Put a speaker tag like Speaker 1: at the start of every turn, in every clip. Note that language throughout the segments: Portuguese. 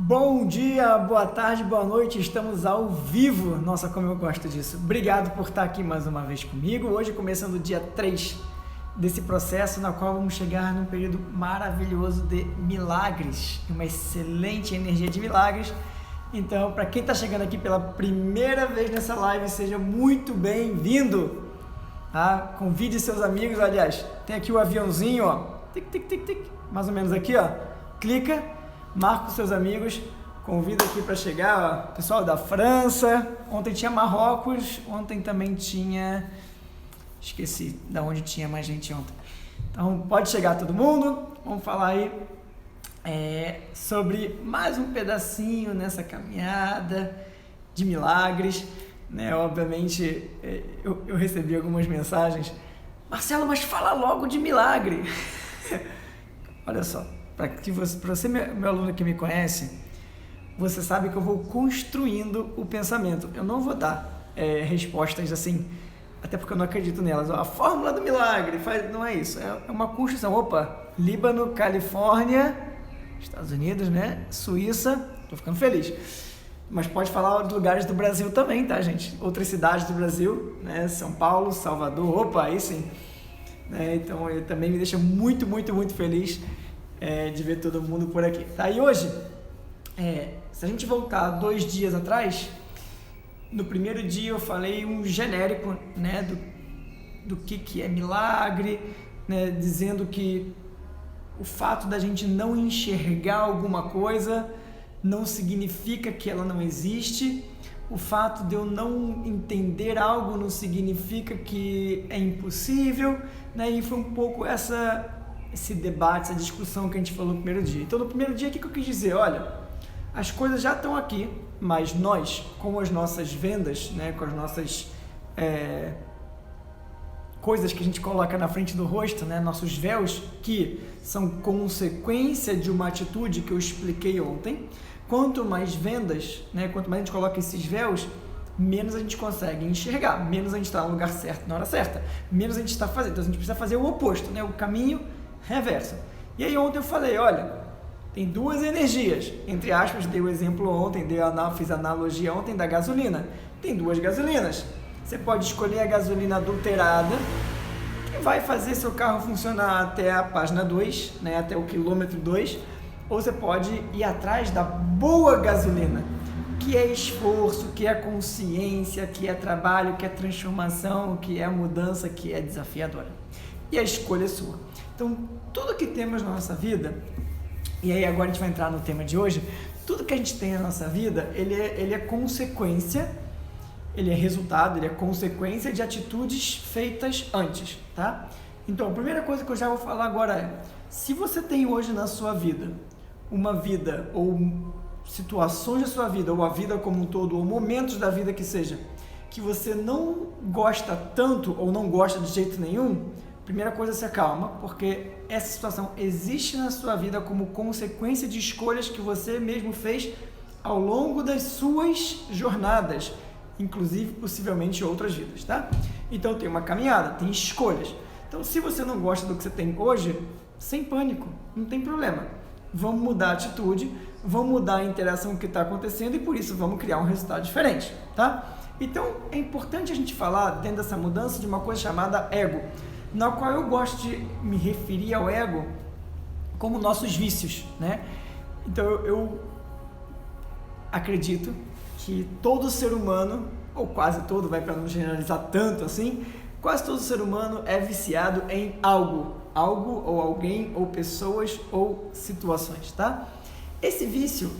Speaker 1: Bom dia, boa tarde, boa noite, estamos ao vivo. Nossa, como eu gosto disso. Obrigado por estar aqui mais uma vez comigo. Hoje começando o dia 3 desse processo, na qual vamos chegar num período maravilhoso de milagres, uma excelente energia de milagres. Então, para quem está chegando aqui pela primeira vez nessa live, seja muito bem-vindo. Tá? Convide seus amigos, aliás, tem aqui o aviãozinho, ó, tic, tic, tic, tic, mais ou menos aqui, ó, clica, marca os seus amigos, convida aqui para chegar, ó, pessoal da França, ontem tinha Marrocos, ontem também tinha, esqueci de onde tinha mais gente ontem, então pode chegar todo mundo, vamos falar aí sobre mais um pedacinho nessa caminhada de milagres, né? Obviamente eu recebi algumas mensagens, Marcelo, mas fala logo de milagre. Olha só, para você, meu aluno que me conhece, você sabe que eu vou construindo o pensamento. Eu não vou dar respostas assim, até porque eu não acredito nelas. A fórmula do milagre, não é isso. É uma construção. Opa, Líbano, Califórnia, Estados Unidos, né? Suíça, tô ficando feliz. Mas pode falar de lugares do Brasil também, tá, gente? Outras cidades do Brasil, né? São Paulo, Salvador, opa, aí sim. Então, também me deixa muito, muito, muito feliz de ver todo mundo por aqui. Tá? E hoje, se a gente voltar 2 dias atrás, no primeiro dia eu falei um genérico, né, do que é milagre, né, dizendo que o fato da gente não enxergar alguma coisa não significa que ela não existe. O fato de eu não entender algo não significa que é impossível, né? E foi um pouco esse debate, essa discussão que a gente falou no primeiro dia. Então, no primeiro dia, o que eu quis dizer? Olha, as coisas já estão aqui, mas nós, com as nossas vendas, né, com as nossas coisas que a gente coloca na frente do rosto, né, nossos véus, que são consequência de uma atitude que eu expliquei ontem. Quanto mais vendas, né, quanto mais a gente coloca esses véus, menos a gente consegue enxergar, menos a gente está no lugar certo na hora certa, menos a gente está fazendo. Então a gente precisa fazer o oposto, né, o caminho reverso. E aí ontem eu falei, olha, tem 2 energias, entre aspas, dei o exemplo ontem, fiz a analogia ontem da gasolina. Tem 2 gasolinas. Você pode escolher a gasolina adulterada, que vai fazer seu carro funcionar até a página 2, né, até o quilômetro 2, ou você pode ir atrás da boa gasolina, que é esforço, que é consciência, que é trabalho, que é transformação, que é mudança, que é desafiadora. E a escolha é sua. Então, tudo que temos na nossa vida, e aí agora a gente vai entrar no tema de hoje, tudo que a gente tem na nossa vida, ele é consequência, ele é resultado, ele é consequência de atitudes feitas antes, tá? Então, a primeira coisa que eu já vou falar agora é, se você tem hoje na sua vida uma vida ou situações da sua vida, ou a vida como um todo, ou momentos da vida que seja, que você não gosta tanto ou não gosta de jeito nenhum, primeira coisa, se acalma, porque essa situação existe na sua vida como consequência de escolhas que você mesmo fez ao longo das suas jornadas, inclusive possivelmente outras vidas, tá? Então tem uma caminhada, tem escolhas. Então se você não gosta do que você tem hoje, sem pânico, não tem problema. Vamos mudar a atitude, vamos mudar a interação que está acontecendo e por isso vamos criar um resultado diferente, tá? Então é importante a gente falar dentro dessa mudança de uma coisa chamada ego, na qual eu gosto de me referir ao ego como nossos vícios, né? Então eu acredito que todo ser humano, ou quase todo, vai para não generalizar tanto assim, quase todo ser humano é viciado em algo ou alguém, ou pessoas, ou situações, tá? Esse vício,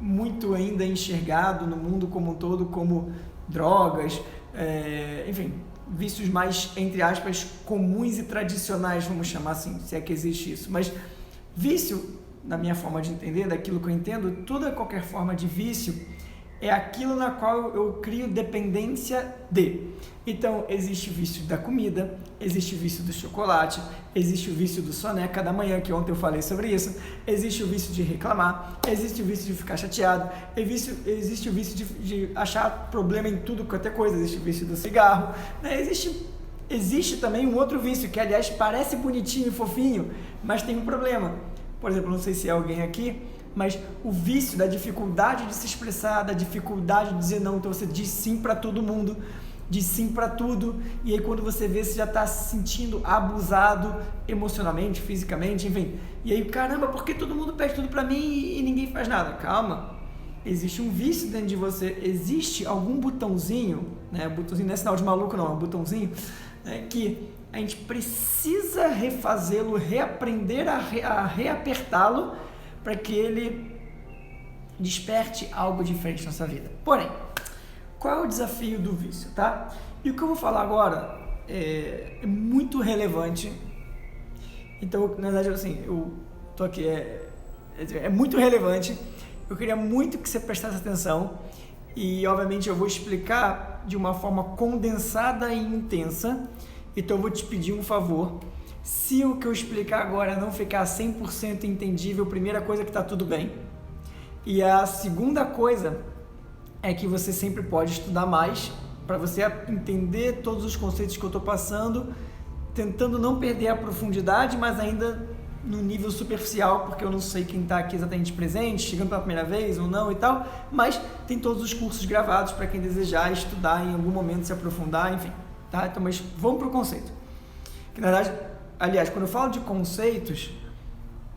Speaker 1: muito ainda enxergado no mundo como um todo, como drogas, enfim, vícios mais, entre aspas, comuns e tradicionais, vamos chamar assim, se é que existe isso, mas vício, na minha forma de entender, daquilo que eu entendo, toda qualquer forma de vício é aquilo na qual eu crio dependência de. Então, existe o vício da comida, existe o vício do chocolate, existe o vício do soneca da manhã, que ontem eu falei sobre isso, existe o vício de reclamar, existe o vício de ficar chateado, existe o vício de achar problema em tudo quanto é coisa, existe o vício do cigarro, né? Existe também um outro vício, que aliás parece bonitinho e fofinho, mas tem um problema. Por exemplo, não sei se é alguém aqui, mas o vício da dificuldade de se expressar, da dificuldade de dizer não, então você diz sim para todo mundo, diz sim para tudo, e aí quando você vê, você já está se sentindo abusado emocionalmente, fisicamente, enfim, e aí, caramba, por que todo mundo pede tudo para mim e ninguém faz nada? Calma, existe um vício dentro de você, existe algum botãozinho, né, botãozinho não é sinal de maluco não, é um botãozinho, né, que a gente precisa refazê-lo, reaprender a reapertá-lo para que ele desperte algo diferente na sua vida. Porém, qual é o desafio do vício, tá? E o que eu vou falar agora é muito relevante. Então, na verdade, assim, eu tô aqui, é muito relevante. Eu queria muito que você prestasse atenção e, obviamente, eu vou explicar de uma forma condensada e intensa. Então, eu vou te pedir um favor. Se o que eu explicar agora não ficar 100% entendível, primeira coisa é que tá tudo bem. E a segunda coisa é que você sempre pode estudar mais para você entender todos os conceitos que eu estou passando, tentando não perder a profundidade, mas ainda no nível superficial, porque eu não sei quem está aqui exatamente presente, chegando pela primeira vez ou não e tal, mas tem todos os cursos gravados para quem desejar estudar em algum momento, se aprofundar, enfim. Tá? Então, mas vamos para o conceito. Que, na verdade, aliás, quando eu falo de conceitos,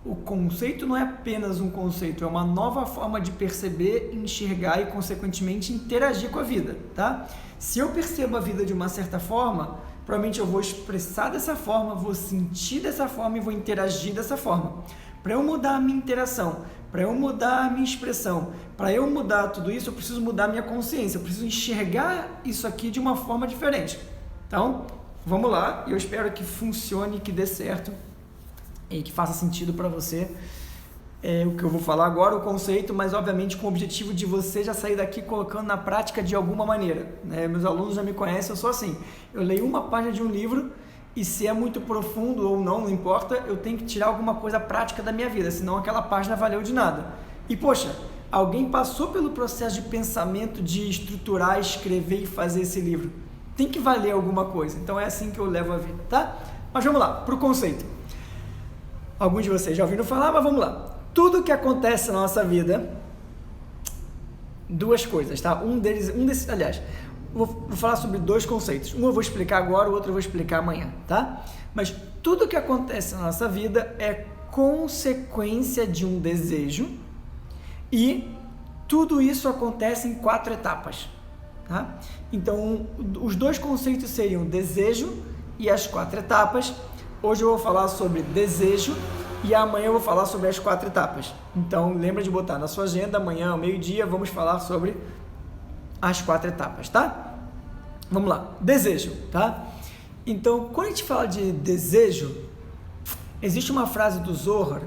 Speaker 1: o conceito não é apenas um conceito, é uma nova forma de perceber, enxergar e, consequentemente, interagir com a vida, tá? Se eu percebo a vida de uma certa forma, provavelmente eu vou expressar dessa forma, vou sentir dessa forma e vou interagir dessa forma. Para eu mudar a minha interação, para eu mudar a minha expressão, para eu mudar tudo isso, eu preciso mudar a minha consciência, eu preciso enxergar isso aqui de uma forma diferente. Então, vamos lá, eu espero que funcione, que dê certo e que faça sentido para você o que eu vou falar agora, o conceito, mas obviamente com o objetivo de você já sair daqui colocando na prática de alguma maneira, né? Meus alunos já me conhecem, eu sou assim, eu leio uma página de um livro e se é muito profundo ou não, não importa, eu tenho que tirar alguma coisa prática da minha vida, senão aquela página valeu de nada. E poxa, alguém passou pelo processo de pensamento, de estruturar, escrever e fazer esse livro, tem que valer alguma coisa, então é assim que eu levo a vida, tá? Mas vamos lá, para o conceito. Alguns de vocês já ouviram falar, mas vamos lá. Tudo que acontece na nossa vida, duas coisas, tá? Aliás, vou falar sobre dois conceitos. Um eu vou explicar agora, o outro eu vou explicar amanhã, tá? Mas tudo que acontece na nossa vida é consequência de um desejo e tudo isso acontece em 4 etapas, tá? Então, os dois conceitos seriam desejo e as 4 etapas. Hoje eu vou falar sobre desejo e amanhã eu vou falar sobre as 4 etapas. Então, lembra de botar na sua agenda, amanhã ao meio-dia, vamos falar sobre as 4 etapas, tá? Vamos lá, desejo, tá? Então, quando a gente fala de desejo, existe uma frase do Zohar.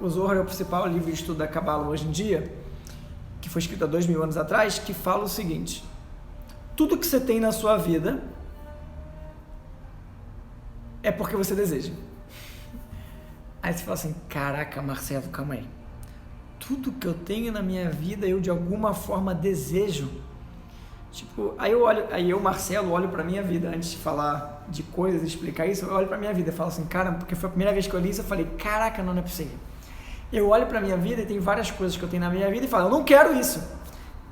Speaker 1: O Zohar é o principal livro de estudo da Kabbalah hoje em dia, que foi escrito há 2000 anos atrás, que fala o seguinte: tudo que você tem na sua vida é porque você deseja. Aí você fala assim, caraca, Marcelo, calma aí. Tudo que eu tenho na minha vida, eu de alguma forma desejo. Tipo, aí eu, Marcelo, olho pra minha vida, antes de falar de coisas, explicar isso, eu olho pra minha vida e falo assim, cara, porque foi a primeira vez que eu li isso, eu falei, caraca, não é possível. Eu olho pra minha vida e tem várias coisas que eu tenho na minha vida e falo, eu não quero isso.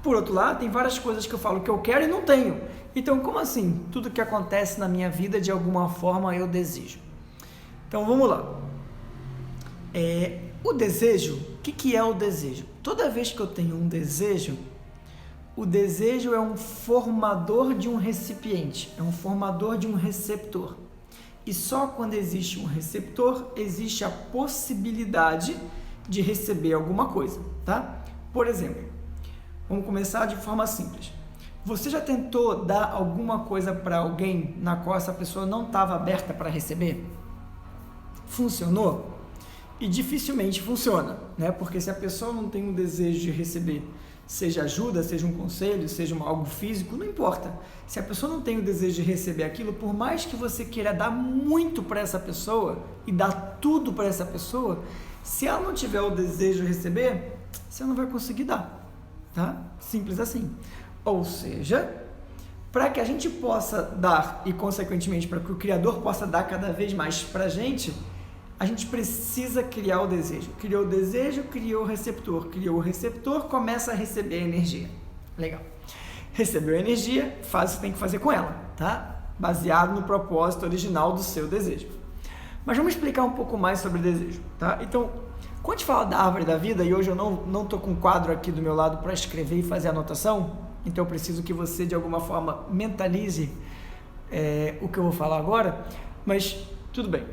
Speaker 1: Por outro lado, tem várias coisas que eu falo que eu quero e não tenho. Então, como assim? Tudo que acontece na minha vida, de alguma forma, eu desejo. Então, vamos lá. O desejo, o que é o desejo? Toda vez que eu tenho um desejo, o desejo é um formador de um recipiente, é um formador de um receptor. E só quando existe um receptor, existe a possibilidade de receber alguma coisa, tá? Por exemplo, vamos começar de forma simples. Você já tentou dar alguma coisa para alguém na qual essa pessoa não estava aberta para receber? Funcionou? E dificilmente funciona, né? Porque se a pessoa não tem um desejo de receber, seja ajuda, seja um conselho, seja algo físico, não importa. Se a pessoa não tem o desejo de receber aquilo, por mais que você queira dar muito para essa pessoa e dar tudo para essa pessoa, se ela não tiver o desejo de receber, você não vai conseguir dar, tá? Simples assim. Ou seja, para que a gente possa dar e, consequentemente, para que o Criador possa dar cada vez mais para a a gente precisa criar o desejo. Criou o desejo, criou o receptor, começa a receber energia. Legal. Recebeu a energia, faz o que tem que fazer com ela, tá? Baseado no propósito original do seu desejo. Mas vamos explicar um pouco mais sobre desejo, tá? Então, quando a gente fala da árvore da vida, e hoje eu não tô com um quadro aqui do meu lado para escrever e fazer anotação, então eu preciso que você de alguma forma mentalize o que eu vou falar agora, mas tudo bem.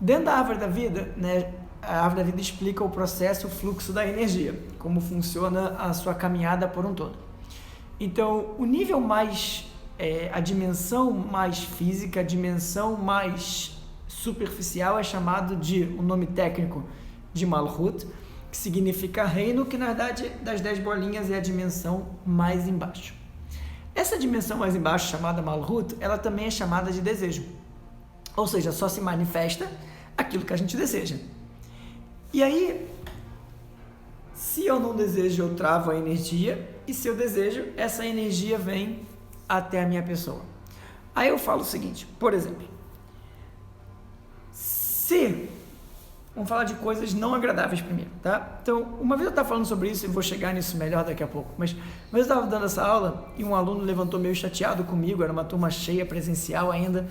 Speaker 1: Dentro da árvore da vida, né, a árvore da vida explica o processo, o fluxo da energia, como funciona a sua caminhada por um todo. Então, o nível mais, a dimensão mais física, a dimensão mais superficial é chamado de, o nome técnico de Malhut, que significa reino, que na verdade das 10 bolinhas é a dimensão mais embaixo. Essa dimensão mais embaixo, chamada Malhut, ela também é chamada de desejo, ou seja, só se manifesta aquilo que a gente deseja. E aí, se eu não desejo, eu travo a energia, e se eu desejo, essa energia vem até a minha pessoa. Aí eu falo o seguinte, por exemplo, vamos falar de coisas não agradáveis primeiro, tá? Então, uma vez eu estava falando sobre isso e vou chegar nisso melhor daqui a pouco, mas eu estava dando essa aula e um aluno levantou meio chateado comigo, era uma turma cheia, presencial ainda,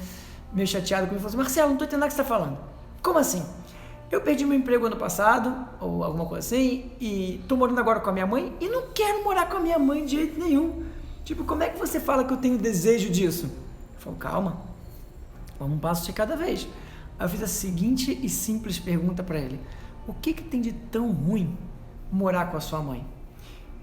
Speaker 1: meio chateado comigo, falou assim, Marcelo, não estou entendendo o que você está falando. Como assim? Eu perdi meu emprego ano passado, ou alguma coisa assim, e estou morando agora com a minha mãe e não quero morar com a minha mãe de jeito nenhum. Tipo, como é que você fala que eu tenho desejo disso? Eu falo, calma, vamos um passo de cada vez. Aí eu fiz a seguinte e simples pergunta para ele, o que tem de tão ruim morar com a sua mãe?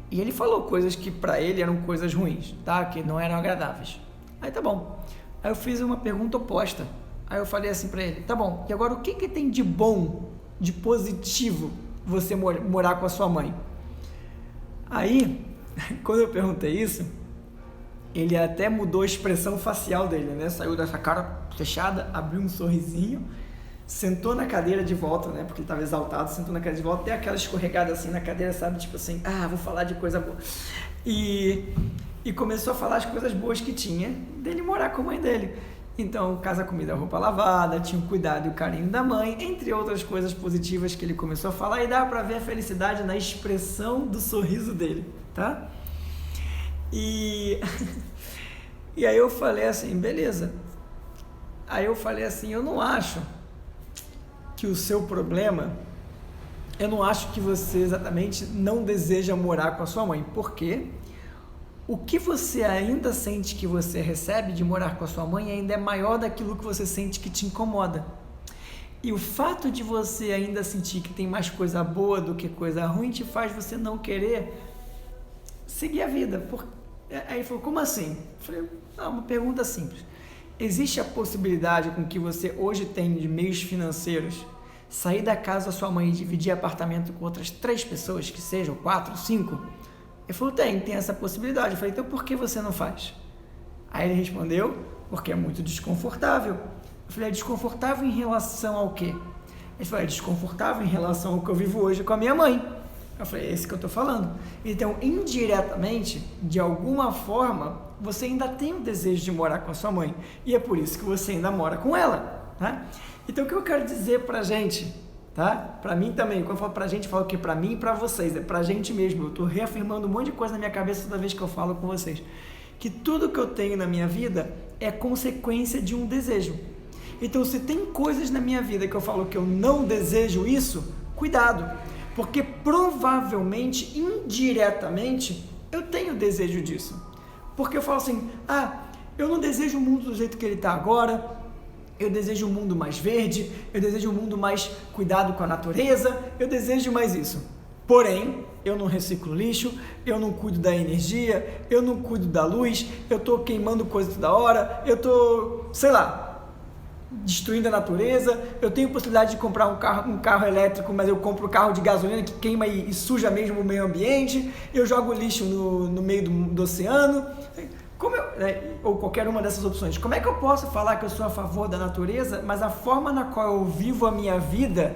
Speaker 1: E ele falou coisas que para ele eram coisas ruins, tá? Que não eram agradáveis. Aí tá bom. Aí eu fiz uma pergunta oposta. Aí eu falei assim para ele, tá bom, e agora o que tem de bom, de positivo você morar com a sua mãe? Aí, quando eu perguntei isso, ele até mudou a expressão facial dele, né? Saiu dessa cara fechada, abriu um sorrisinho, sentou na cadeira de volta, né? Porque ele estava exaltado, sentou na cadeira de volta, deu aquela escorregada assim na cadeira, sabe? Tipo assim, vou falar de coisa boa. E começou a falar as coisas boas que tinha dele morar com a mãe dele. Então, casa, comida, roupa lavada, tinha o cuidado e o carinho da mãe, entre outras coisas positivas que ele começou a falar, e dá para ver a felicidade na expressão do sorriso dele, tá? E aí eu falei assim, beleza. Aí eu falei assim, eu não acho que o seu problema, eu não acho que você exatamente não deseja morar com a sua mãe. Por quê? O que você ainda sente que você recebe de morar com a sua mãe ainda é maior daquilo que você sente que te incomoda. E o fato de você ainda sentir que tem mais coisa boa do que coisa ruim te faz você não querer seguir a vida. Aí ele falou, como assim? Eu falei, uma pergunta simples. Existe a possibilidade com que você hoje tem de meios financeiros sair da casa da sua mãe e dividir apartamento com outras 3 pessoas, que sejam 4, 5? Ele falou, tem essa possibilidade. Eu falei, então por que você não faz? Aí ele respondeu, porque é muito desconfortável. Eu falei, é desconfortável em relação ao quê? Ele falou, é desconfortável em relação ao que eu vivo hoje com a minha mãe. Eu falei, é esse que eu estou falando. Então, indiretamente, de alguma forma, você ainda tem o desejo de morar com a sua mãe. E é por isso que você ainda mora com ela, tá? Então, o que eu quero dizer pra gente, tá? Pra mim também, quando eu falo pra gente, eu falo que pra mim e pra vocês, é pra gente mesmo. Eu estou reafirmando um monte de coisa na minha cabeça toda vez que eu falo com vocês. Que tudo que eu tenho na minha vida é consequência de um desejo. Então, se tem coisas na minha vida que eu falo que eu não desejo isso, cuidado. Porque provavelmente, indiretamente, eu tenho desejo disso. Porque eu falo assim, eu não desejo o mundo do jeito que ele está agora, eu desejo um mundo mais verde, eu desejo um mundo mais cuidado com a natureza, eu desejo mais isso. Porém, eu não reciclo lixo, eu não cuido da energia, eu não cuido da luz, eu estou queimando coisa toda hora, eu estou, destruindo a natureza, eu tenho possibilidade de comprar um carro elétrico, mas eu compro carro de gasolina que queima e suja mesmo o meio ambiente, eu jogo lixo no meio do oceano, ou qualquer uma dessas opções. Como é que eu posso falar que eu sou a favor da natureza, mas a forma na qual eu vivo a minha vida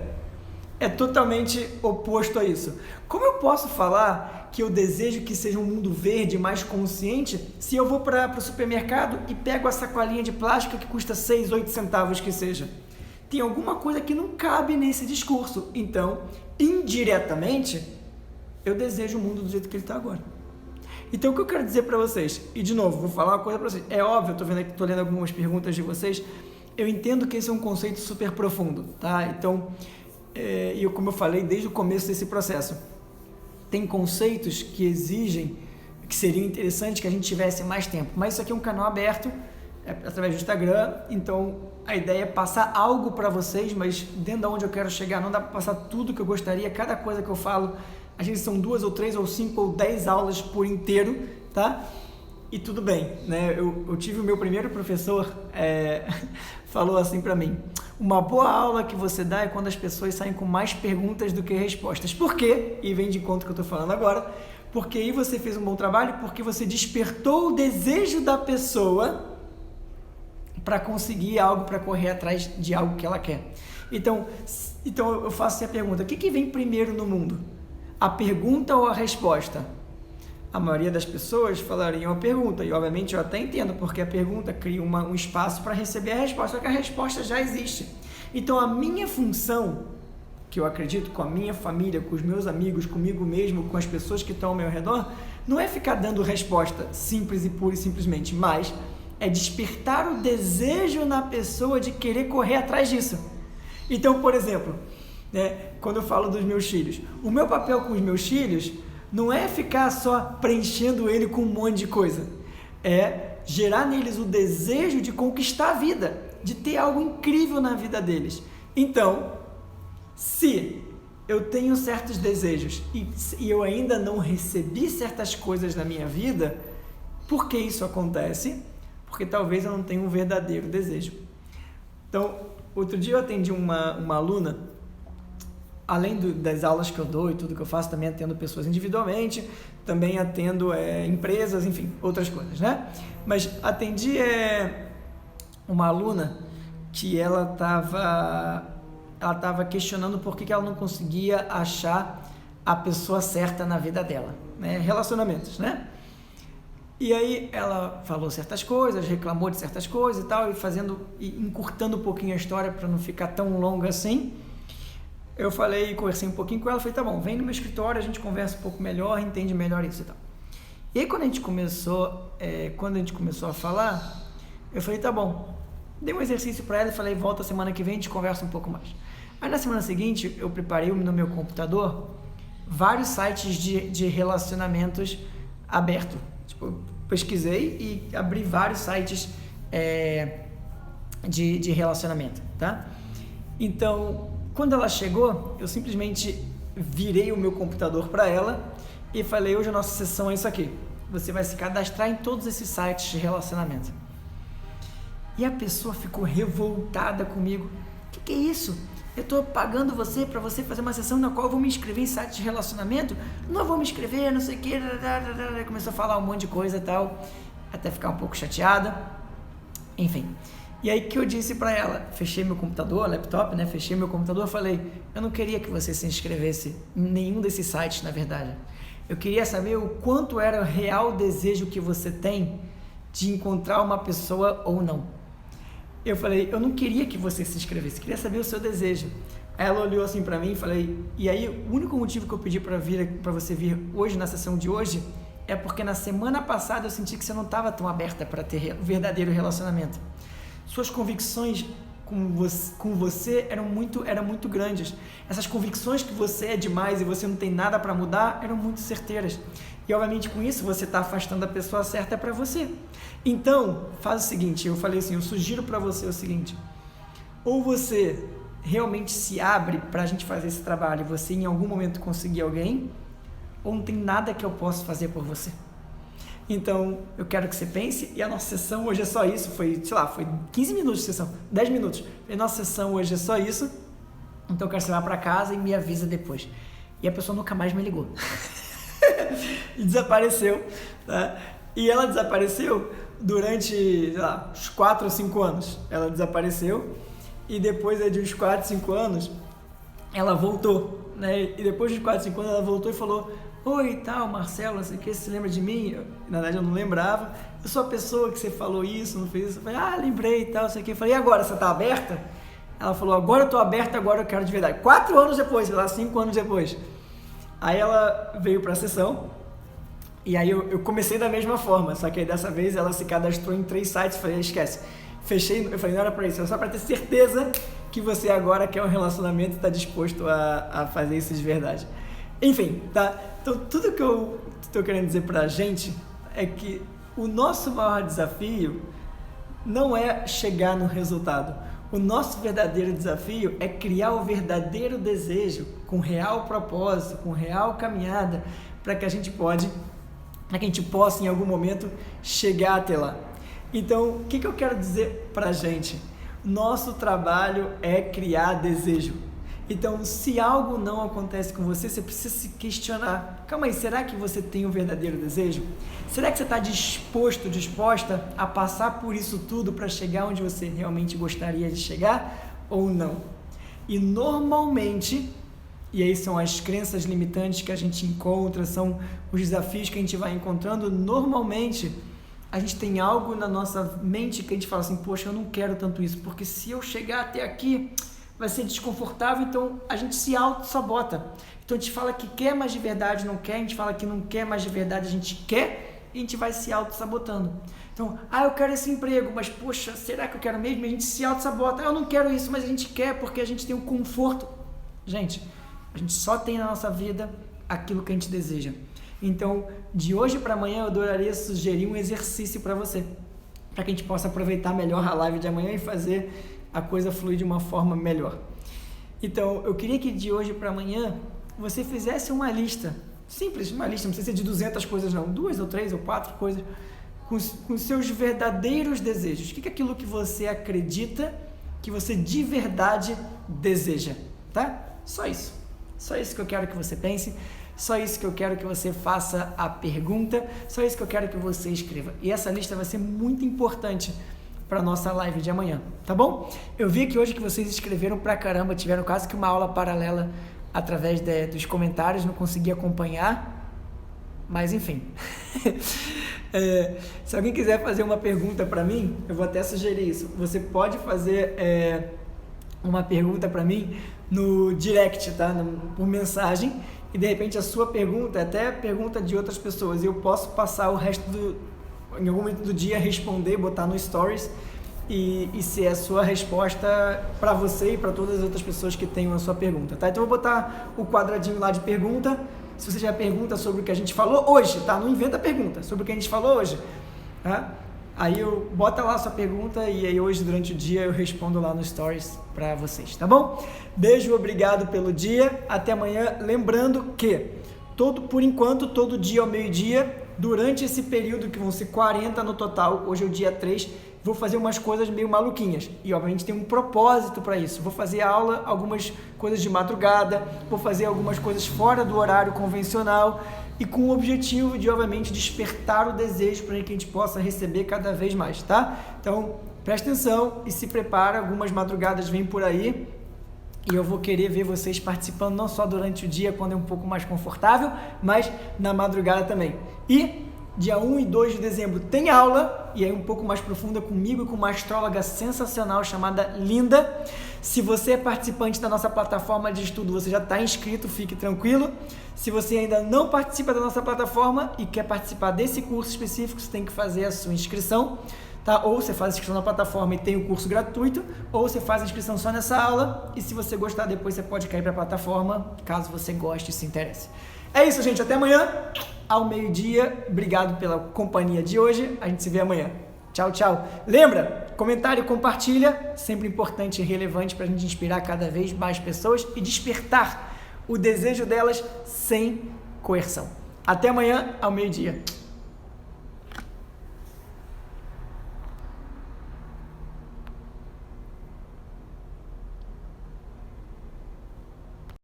Speaker 1: é totalmente oposto a isso? Como eu posso falar que eu desejo que seja um mundo verde, mais consciente, se eu vou para o supermercado e pego a sacolinha de plástico que custa 6, 8 centavos que seja? tem alguma coisa que não cabe nesse discurso. Então, indiretamente, eu desejo o mundo do jeito que ele está agora. Então, o que eu quero dizer para vocês, e de novo, vou falar uma coisa para vocês, é óbvio, eu estou lendo algumas perguntas de vocês, eu entendo que esse é um conceito super profundo, tá? Então, como eu falei desde o começo desse processo, tem conceitos que exigem, que seriam interessantes que a gente tivesse mais tempo, mas isso aqui é um canal aberto, através do Instagram, então a ideia é passar algo para vocês, mas dentro de onde eu quero chegar, não dá para passar tudo que eu gostaria, cada coisa que eu falo, às vezes são 2 ou 3 ou 5 ou 10 aulas por inteiro, tá? E tudo bem, né? Eu tive o meu primeiro professor, falou assim para mim, uma boa aula que você dá é quando as pessoas saem com mais perguntas do que respostas. Por quê? E vem de conta que eu estou falando agora, porque aí você fez um bom trabalho, porque você despertou o desejo da pessoa para conseguir algo, para correr atrás de algo que ela quer. Então eu faço assim a pergunta, o que vem primeiro no mundo? A pergunta ou a resposta? A maioria das pessoas falariam a pergunta, e obviamente eu até entendo, porque a pergunta cria um espaço para receber a resposta, só que a resposta já existe. Então a minha função, que eu acredito com a minha família, com os meus amigos, comigo mesmo, com as pessoas que estão ao meu redor, não é ficar dando resposta simples e pura e simplesmente, mas é despertar o desejo na pessoa de querer correr atrás disso. Então, por exemplo, né, quando eu falo dos meus filhos, o meu papel com os meus filhos não é ficar só preenchendo ele com um monte de coisa, é gerar neles o desejo de conquistar a vida, de ter algo incrível na vida deles. Então, se eu tenho certos desejos e eu ainda não recebi certas coisas na minha vida, por que isso acontece? Porque talvez eu não tenha um verdadeiro desejo. Então, outro dia eu atendi uma aluna, além das aulas que eu dou e tudo que eu faço, também atendo pessoas individualmente, também atendo empresas, enfim, outras coisas, né? Mas atendi uma aluna que ela estava questionando por que ela não conseguia achar a pessoa certa na vida dela, né? Relacionamentos, né? E aí ela falou certas coisas, reclamou de certas coisas e tal, e encurtando um pouquinho a história para não ficar tão longa assim. Eu conversei um pouquinho com ela, falei, tá bom, vem no meu escritório, a gente conversa um pouco melhor, entende melhor isso e tal. E aí quando a gente começou a falar, eu falei, tá bom, dei um exercício para ela e falei, volta semana que vem, a gente conversa um pouco mais. Aí na semana seguinte, eu preparei no meu computador vários sites de relacionamentos abertos. Tipo, eu pesquisei e abri vários sites de relacionamento, tá? Então, quando ela chegou, eu simplesmente virei o meu computador para ela e falei, hoje a nossa sessão é isso aqui. Você vai se cadastrar em todos esses sites de relacionamento. E a pessoa ficou revoltada comigo. O que é isso? Eu estou pagando você para você fazer uma sessão na qual eu vou me inscrever em site de relacionamento? Não vou me inscrever, não sei o que. Começou a falar um monte de coisa e tal, até ficar um pouco chateada. Enfim. E aí que eu disse para ela, fechei meu computador, laptop, né? Fechei meu computador, falei, eu não queria que você se inscrevesse em nenhum desses sites, na verdade. Eu queria saber o quanto era o real desejo que você tem de encontrar uma pessoa ou não. Eu falei, eu não queria que você se inscrevesse, queria saber o seu desejo. Aí ela olhou assim para mim e falei, e aí o único motivo que eu pedi para você vir hoje, na sessão de hoje, é porque na semana passada eu senti que você não estava tão aberta para ter um verdadeiro relacionamento. Suas convicções com você eram muito grandes. Essas convicções que você é demais e você não tem nada para mudar eram muito certeiras. E obviamente com isso você está afastando a pessoa certa para você. Então, faz o seguinte, eu falei assim, eu sugiro para você o seguinte, ou você realmente se abre para a gente fazer esse trabalho e você em algum momento conseguir alguém, ou não tem nada que eu possa fazer por você. Então, eu quero que você pense, e a nossa sessão hoje é só isso, foi 15 minutos de sessão, 10 minutos. A nossa sessão hoje é só isso, então eu quero que você vá para casa e me avisa depois. E a pessoa nunca mais me ligou. E desapareceu, tá? E ela desapareceu durante, uns 4 ou 5 anos. Ela desapareceu, e depois de uns 4, 5 anos, ela voltou, né? E depois de 4, 5 anos, ela voltou e falou, oi, tal, Marcelo, não sei o que, você lembra de mim? Na verdade eu não lembrava, eu sou a pessoa que você falou isso, não fez isso. Eu falei, lembrei e tal, não sei o que. Eu falei, e agora, você tá aberta? Ela falou, agora eu tô aberta, agora eu quero de verdade. 4 anos depois, sei lá, 5 anos depois. Aí ela veio pra sessão, e aí eu comecei da mesma forma, só que aí dessa vez ela se cadastrou em 3 sites, falei, esquece. Fechei, eu falei, não era pra isso, era só pra ter certeza que você agora quer um relacionamento e tá disposto a fazer isso de verdade. Enfim, tá? Então tudo que eu estou querendo dizer pra gente é que o nosso maior desafio não é chegar no resultado. O nosso verdadeiro desafio é criar o verdadeiro desejo, com real propósito, com real caminhada, para que a gente possa em algum momento chegar até lá. Então, o que eu quero dizer para a gente? Nosso trabalho é criar desejo. Então, se algo não acontece com você, você precisa se questionar. Calma aí, será que você tem o verdadeiro desejo? Será que você está disposta a passar por isso tudo para chegar onde você realmente gostaria de chegar ou não? E normalmente, e aí são as crenças limitantes que a gente encontra, são os desafios que a gente vai encontrando, normalmente a gente tem algo na nossa mente que a gente fala assim, poxa, eu não quero tanto isso, porque se eu chegar até aqui vai ser desconfortável, então a gente se auto-sabota. Então a gente fala que quer, mas de verdade não quer, a gente fala que não quer, mas de verdade a gente quer, e a gente vai se auto-sabotando. Então, eu quero esse emprego, mas poxa, será que eu quero mesmo? E a gente se auto-sabota, eu não quero isso, mas a gente quer porque a gente tem o conforto. Gente, a gente só tem na nossa vida aquilo que a gente deseja. Então, de hoje para amanhã eu adoraria sugerir um exercício para você, para que a gente possa aproveitar melhor a live de amanhã e fazer a coisa fluir de uma forma melhor. Então, eu queria que de hoje para amanhã você fizesse uma lista, simples, uma lista, não precisa ser de 200 coisas não, 2 ou 3 ou 4 coisas, com seus verdadeiros desejos. O que é aquilo que você acredita que você de verdade deseja, tá? Só isso que eu quero que você pense, só isso que eu quero que você faça a pergunta, só isso que eu quero que você escreva. E essa lista vai ser muito importante para nossa live de amanhã, tá bom? Eu vi aqui hoje que vocês escreveram pra caramba, tiveram quase que uma aula paralela através dos comentários, não consegui acompanhar, mas enfim. Se alguém quiser fazer uma pergunta para mim, eu vou até sugerir isso. Você pode fazer uma pergunta para mim no direct, tá? Por mensagem, e de repente a sua pergunta é até pergunta de outras pessoas, e eu posso passar o resto em algum momento do dia, responder, botar no stories e ser a sua resposta para você e para todas as outras pessoas que tenham a sua pergunta, tá? Então eu vou botar o quadradinho lá de pergunta. Se você já pergunta sobre o que a gente falou hoje, tá? Não inventa pergunta, sobre o que a gente falou hoje, tá? Aí eu bota lá a sua pergunta e aí hoje durante o dia eu respondo lá no stories para vocês, tá bom? Beijo, obrigado pelo dia, até amanhã. Lembrando que por enquanto, todo dia ao meio-dia, durante esse período que vão ser 40 no total, hoje é o dia 3, vou fazer umas coisas meio maluquinhas e obviamente tem um propósito para isso. Vou fazer aula, algumas coisas de madrugada, vou fazer algumas coisas fora do horário convencional e com o objetivo de obviamente despertar o desejo para que a gente possa receber cada vez mais, tá? Então presta atenção e se prepara, algumas madrugadas vêm por aí. E eu vou querer ver vocês participando não só durante o dia, quando é um pouco mais confortável, mas na madrugada também. E dia 1 e 2 de dezembro tem aula, e aí um pouco mais profunda comigo e com uma astróloga sensacional chamada Linda. Se você é participante da nossa plataforma de estudo, você já está inscrito, fique tranquilo. Se você ainda não participa da nossa plataforma e quer participar desse curso específico, você tem que fazer a sua inscrição. Tá? Ou você faz a inscrição na plataforma e tem o curso gratuito, ou você faz a inscrição só nessa aula, e se você gostar depois você pode cair para a plataforma, caso você goste e se interesse. É isso, gente, até amanhã, ao meio-dia. Obrigado pela companhia de hoje, a gente se vê amanhã. Tchau, tchau. Lembra, comentário e compartilha, sempre importante e relevante para a gente inspirar cada vez mais pessoas e despertar o desejo delas sem coerção. Até amanhã, ao meio-dia.